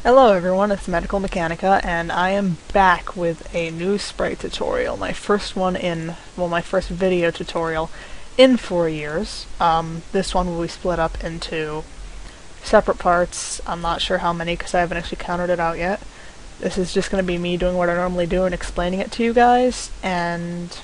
Hello everyone, it's Medical Mechanica, and I am back with a new sprite tutorial. My first one in, well, my first video tutorial in 4 years. This one will be split up into separate parts. I'm not sure how many because I haven't actually counted it out yet. This is just going to be me doing what I normally do and explaining it to you guys, and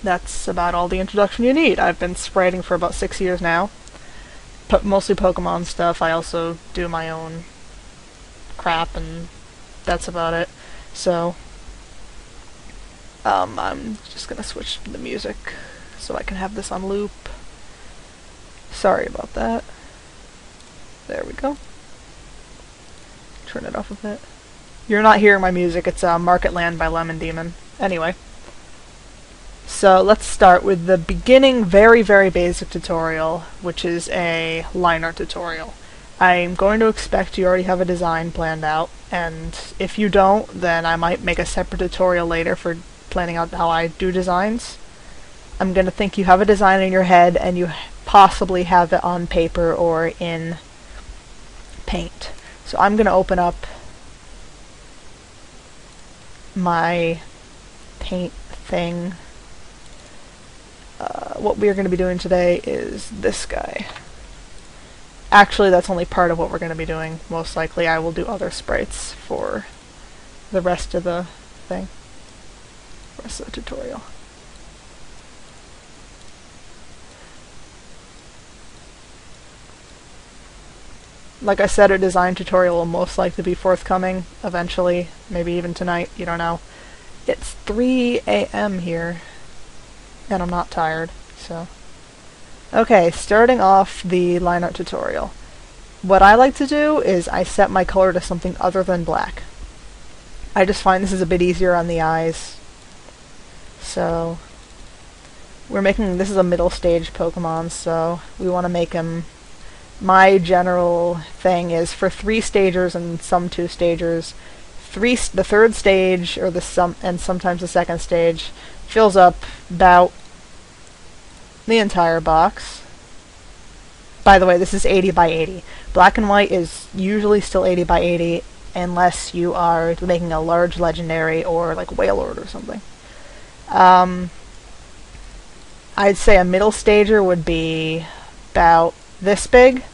that's about all the introduction you need. I've been spriting for about 6 years now. Mostly Pokemon stuff. I also do my own crap, and that's about it. So, I'm just gonna switch the music so I can have this on loop. Sorry about that. There we go. Turn it off a bit. You're not hearing my music, it's Market Land by Lemon Demon. Anyway. So let's start with the beginning, very basic tutorial, which is a LINEART tutorial. I'm going to expect you already have a design planned out, and if you don't, then I might make a separate tutorial later for planning out how I do designs. I'm going to think you have a design in your head, and you possibly have it on paper or in paint. So I'm going to open up my paint thing. What we are going to be doing today is this guy. Actually, that's only part of what we're going to be doing. Most likely I will do other sprites for the rest of the thing. Rest of the tutorial. Like I said, a design tutorial will most likely be forthcoming eventually, maybe even tonight, you don't know. It's 3 a.m. here, and I'm not tired, so... Okay, starting off the LINEART tutorial. What I like to do is I set my color to something other than black. I just find this is a bit easier on the eyes. So, this is a middle stage Pokemon, so we want to make him... My general thing is for 3 stagers and some 2 stagers, the third stage, or and sometimes the second stage, fills up about the entire box. By the way, this is 80 by 80. Black and white is usually still 80 by 80 unless you are making a large legendary or like Wailord or something. I'd say a middle stager would be about this big,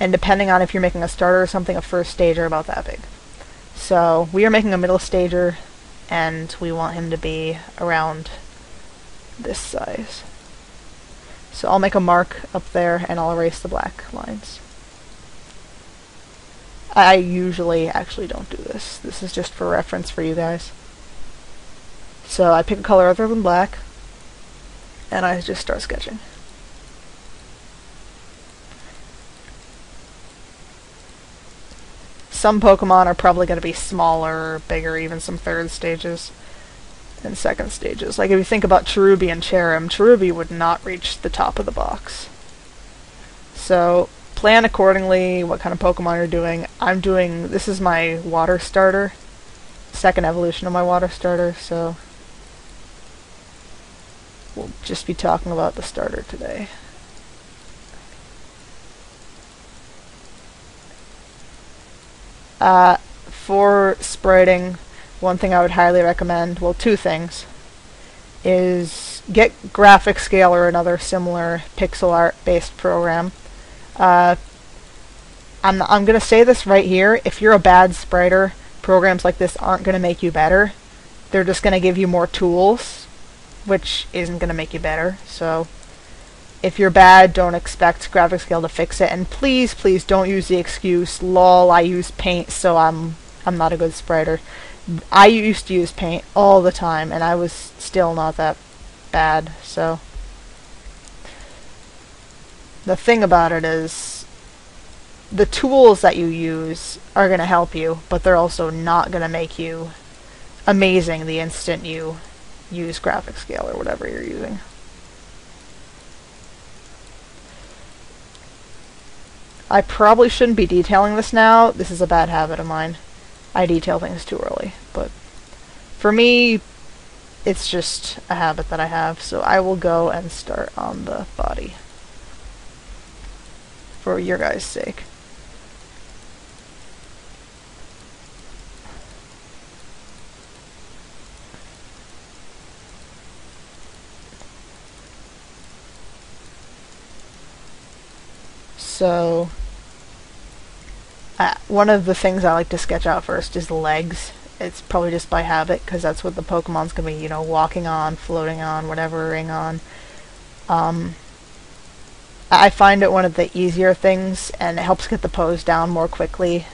and depending on if you're making a starter or something, a first stager about that big. So we are making a middle stager, and we want him to be around this size. So I'll make a mark up there, and I'll erase the black lines. I usually actually don't do this. This is just for reference for you guys. So I pick a color other than black, and I just start sketching. Some Pokemon are probably going to be smaller, bigger, even some third stages and second stages. Like if you think about Cherubi and Cherim, Cherubi would not reach the top of the box. So plan accordingly what kind of Pokemon you're doing. This is my water starter, second evolution of my water starter, so we'll just be talking about the starter today. For spriting, one thing I would highly recommend, well, 2 things, is get Graphic Scale or another similar pixel art based program. I'm going to say this right here, if you're a bad spriter, programs like this aren't going to make you better. They're just going to give you more tools, which isn't going to make you better. So if you're bad, don't expect Graphic Scale to fix it, and please don't use the excuse, lol, I use paint, so I'm not a good spriter. I used to use paint all the time, and I was still not that bad, so... The thing about it is, the tools that you use are going to help you, but they're also not going to make you amazing the instant you use Graphic Scale or whatever you're using. I probably shouldn't be detailing this now. This is a bad habit of mine. I detail things too early, but for me, it's just a habit that I have, so I will go and start on the body for your guys' sake. So one of the things I like to sketch out first is the legs. It's probably just by habit, because that's what the Pokemon's going to be, you know, walking on, floating on, whatever-ing on. I find it one of the easier things, and it helps get the pose down more quickly.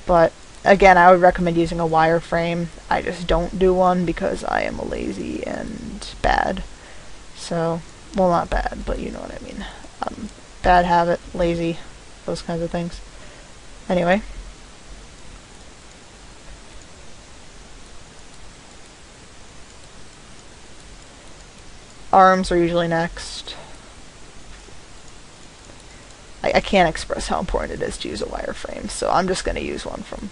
But again, I would recommend using a wireframe. I just don't do one because I am lazy and bad. So, well, not bad, but you know what I mean. Bad habit, lazy, those kinds of things. Anyway. Arms are usually next. I can't express how important it is to use a wireframe, so I'm just going to use one from...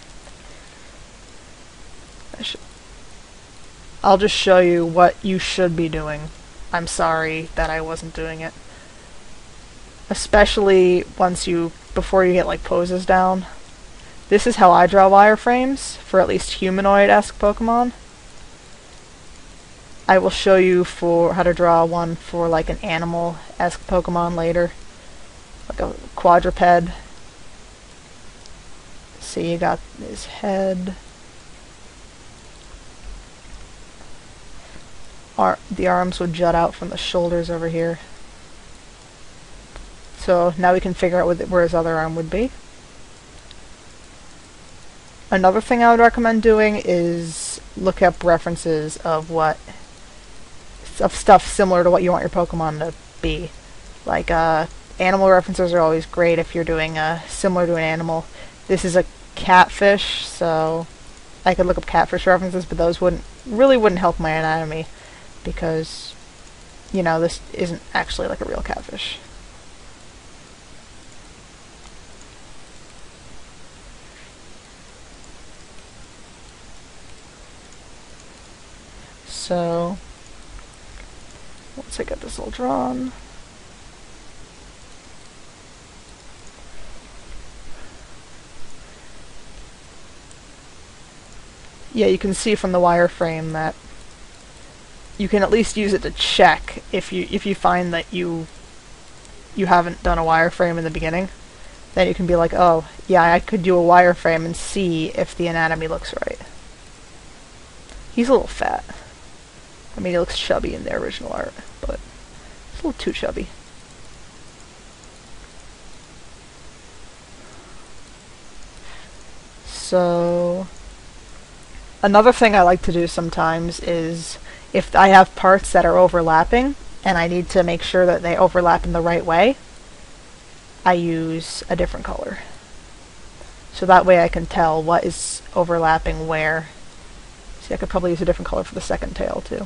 I'll just show you what you should be doing. I'm sorry that I wasn't doing it. Especially before you get like poses down. This is how I draw wireframes for at least humanoid-esque Pokemon. I will show you how to draw one for like an animal-esque Pokemon later. Like a quadruped. See, you got his head. The arms would jut out from the shoulders over here. So now we can figure out where his other arm would be. Another thing I would recommend doing is look up references of stuff similar to what you want your Pokemon to be. Like, animal references are always great if you're doing similar to an animal. This is a catfish, so I could look up catfish references, but those really wouldn't help my anatomy because, you know, this isn't actually like a real catfish. So, once I get this all drawn, yeah, you can see from the wireframe that you can at least use it to check if you find that you haven't done a wireframe in the beginning. Then you can be like, oh, yeah, I could do a wireframe and see if the anatomy looks right. He's a little fat. I mean, he looks chubby in the original art, but it's a little too chubby. So, another thing I like to do sometimes is, if I have parts that are overlapping, and I need to make sure that they overlap in the right way, I use a different color. So that way I can tell what is overlapping where. See, I could probably use a different color for the second tail, too.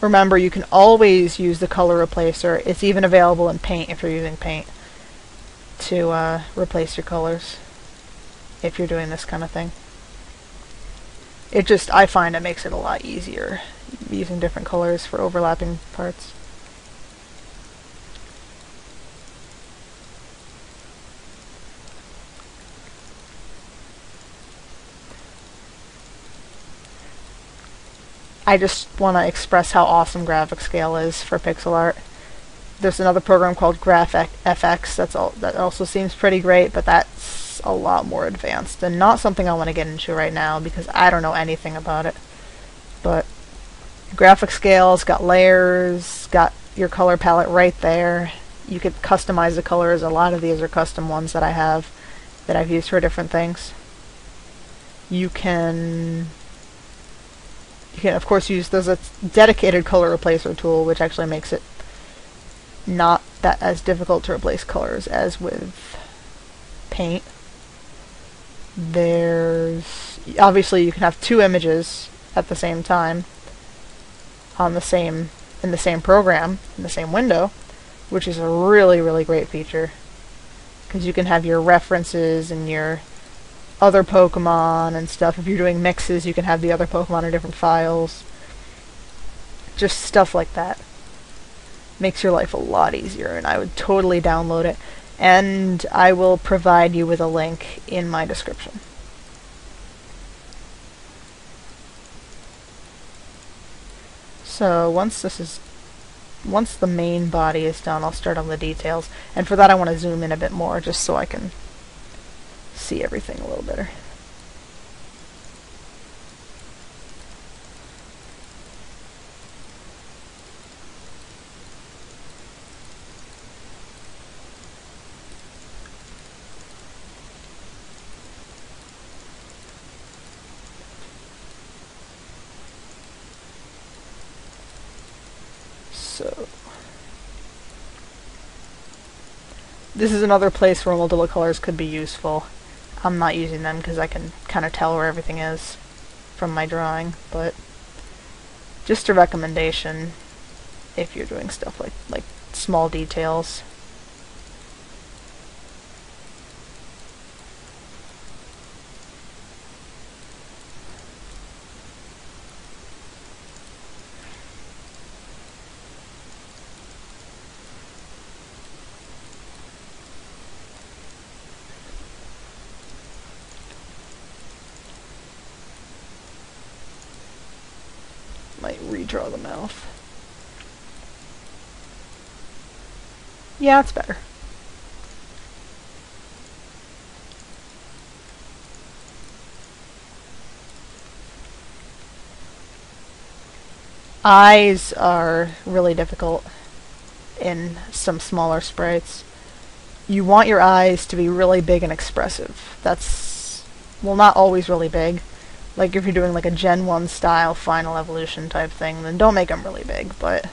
Remember, you can always use the color replacer. It's even available in Paint if you're using Paint to replace your colors if you're doing this kind of thing. I find it makes it a lot easier using different colors for overlapping parts. I just want to express how awesome Graphic Scale is for pixel art. There's another program called GraphFX that also seems pretty great, but that's a lot more advanced and not something I want to get into right now because I don't know anything about it. But Graphic Scale's got layers, got your color palette right there. You could customize the colors. A lot of these are custom ones that I have that I've used for different things. You can of course there's a dedicated color replacer tool which actually makes it not that as difficult to replace colors as with Paint. Obviously you can have two images at the same time in the same program, in the same window, which is a really, really great feature because you can have your references and your other Pokemon and stuff. If you're doing mixes, you can have the other Pokemon in different files. Just stuff like that. Makes your life a lot easier, and I would totally download it. And I will provide you with a link in my description. So once the main body is done, I'll start on the details. And for that I want to zoom in a bit more just so I can see everything a little better. So this is another place where multiple colors could be useful. I'm not using them because I can kind of tell where everything is from my drawing, but just a recommendation if you're doing stuff like small details. Might redraw the mouth. Yeah, it's better. Eyes are really difficult in some smaller sprites. You want your eyes to be really big and expressive. That's, well, not always really big. Like if you're doing like a Gen 1 style final evolution type thing, then don't make them really big, but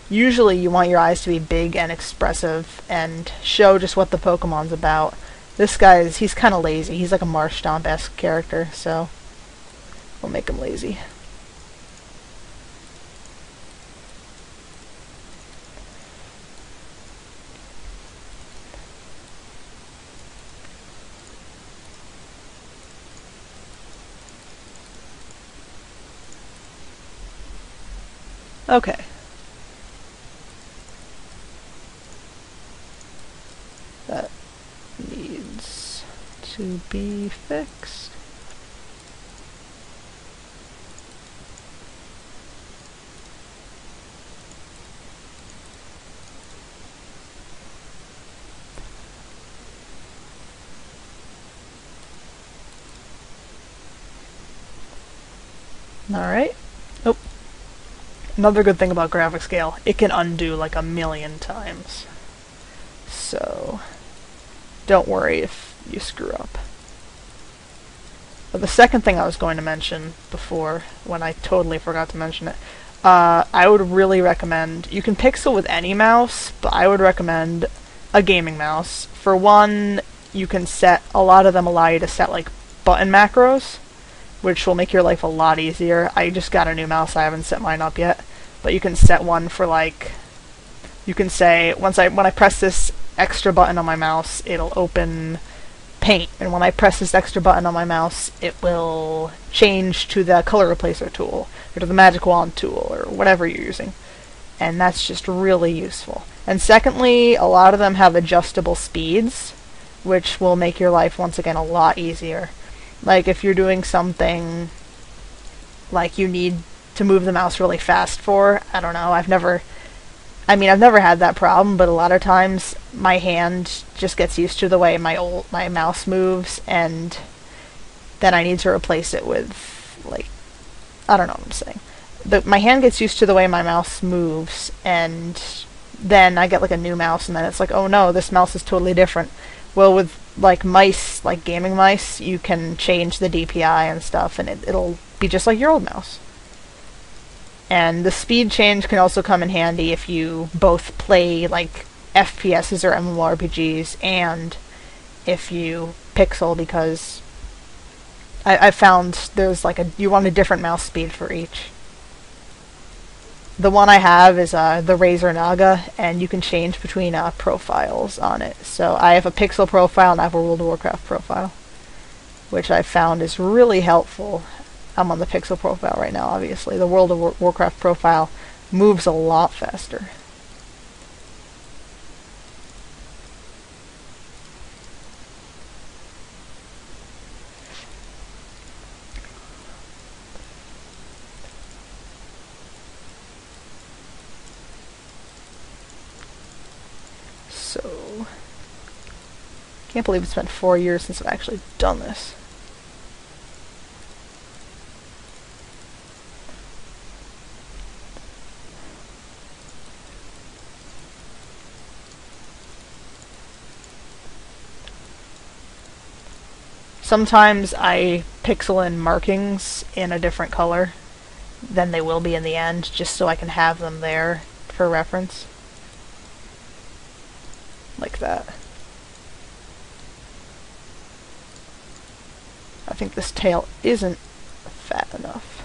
usually you want your eyes to be big and expressive and show just what the Pokemon's about. This guy he's kind of lazy. He's like a Marshtomp-esque character, so we'll make him lazy. Okay. That needs to be fixed. Alright. Oh. Another good thing about graphic scale, it can undo like 1,000,000 times. So don't worry if you screw up. But the second thing I was going to mention before, when I totally forgot to mention it, I would really recommend, you can pixel with any mouse, but I would recommend a gaming mouse. For one, you can set, a lot of them allow you to set like button macros, which will make your life a lot easier. I just got a new mouse, I haven't set mine up yet, but you can set one for like, you can say, when I press this extra button on my mouse, it'll open Paint, and when I press this extra button on my mouse, it will change to the color replacer tool, or to the magic wand tool, or whatever you're using. And that's just really useful. And secondly, a lot of them have adjustable speeds, which will make your life, once again, a lot easier. Like if you're doing something like you need to move the mouse really fast for, I don't know, I've never had that problem, but a lot of times my hand just gets used to the way my mouse moves, and then I need to replace it with, like, I don't know what I'm saying. My hand gets used to the way my mouse moves, and then I get like a new mouse, and then it's like, oh no, this mouse is totally different. Well, with like mice, like gaming mice, you can change the DPI and stuff, and it'll be just like your old mouse. And the speed change can also come in handy if you both play like FPSs or MMORPGs, and if you pixel, because I found there's like you want a different mouse speed for each. The one I have is the Razor Naga, and you can change between profiles on it. So I have a pixel profile and I have a World of Warcraft profile, which I found is really helpful. I'm on the pixel profile right now, obviously. The World of Warcraft profile moves a lot faster. So, can't believe it's been 4 years since I've actually done this. Sometimes I pixel in markings in a different color than they will be in the end, just so I can have them there for reference. Like that. I think this tail isn't fat enough.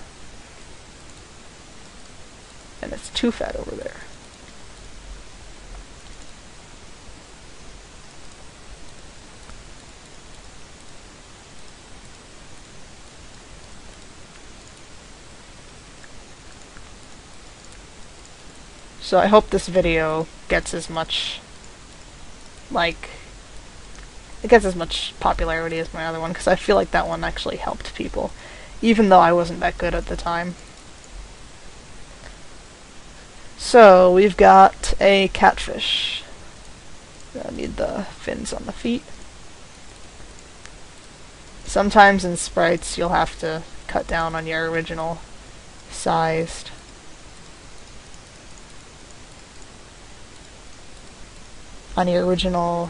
And it's too fat over there. So I hope this video gets as much, it gets as much popularity as my other one, because I feel like that one actually helped people, even though I wasn't that good at the time. So we've got a catfish. I need the fins on the feet. Sometimes in sprites you'll have to cut down on your original sized. On your original,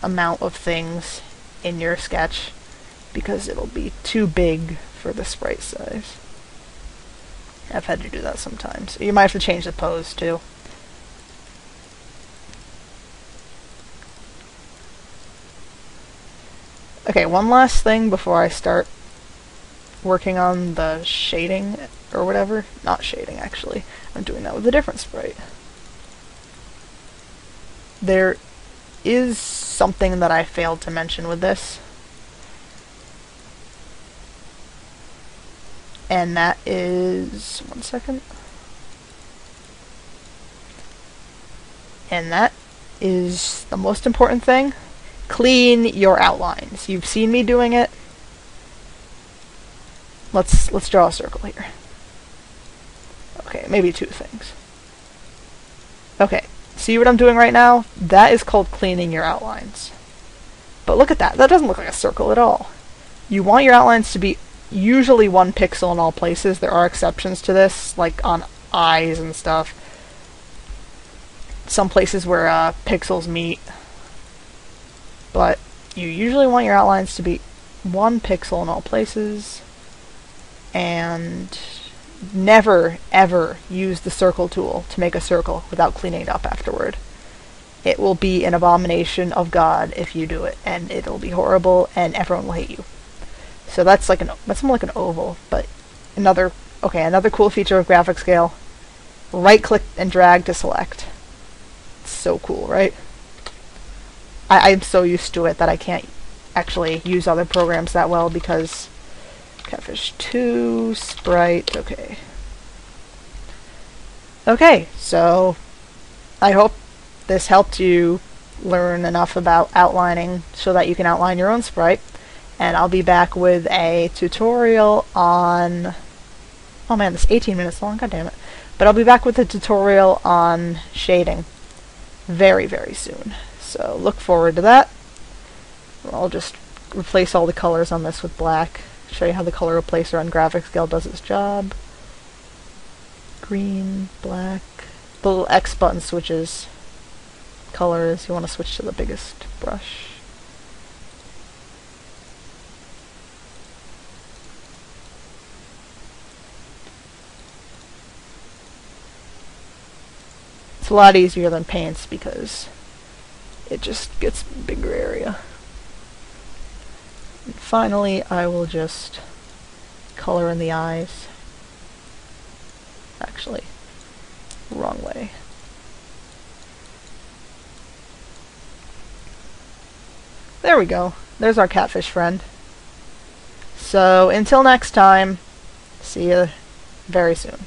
amount of things in your sketch, because it'll be too big for the sprite size. I've had to do that sometimes. You might have to change the pose, too. Okay, one last thing before I start working on the shading, or whatever. Not shading, actually. I'm doing that with a different sprite. There is something that I failed to mention with this, and that is, one second, and that is the most important thing. Clean your outlines. You've seen me doing it. Let's draw a circle here. Okay, maybe two things. Okay. See what I'm doing right now? That is called cleaning your outlines. But look at that. That doesn't look like a circle at all. You want your outlines to be usually 1 pixel in all places. There are exceptions to this, like on eyes and stuff. Some places where pixels meet. But you usually want your outlines to be 1 pixel in all places. And never, ever use the circle tool to make a circle without cleaning it up afterward. It will be an abomination of God if you do it, and it'll be horrible, and everyone will hate you. So that's that's more like an oval, but another cool feature of graphic scale. Right-click and drag to select. It's so cool, right? I'm so used to it that I can't actually use other programs that well, because Catfish 2, Sprite, okay. Okay, so I hope this helped you learn enough about outlining so that you can outline your own sprite. And I'll be back with a tutorial on... Oh man, this is 18 minutes long, god damn it. But I'll be back with a tutorial on shading very, very soon. So look forward to that. I'll just replace all the colors on this with black. Show you how the color replacer on graphic scale does its job. Green, black. The little X button switches colors. You want to switch to the biggest brush. It's a lot easier than paints because it just gets a bigger area. And finally, I will just color in the eyes. Actually, wrong way. There we go. There's our catfish friend. So, until next time, see you very soon.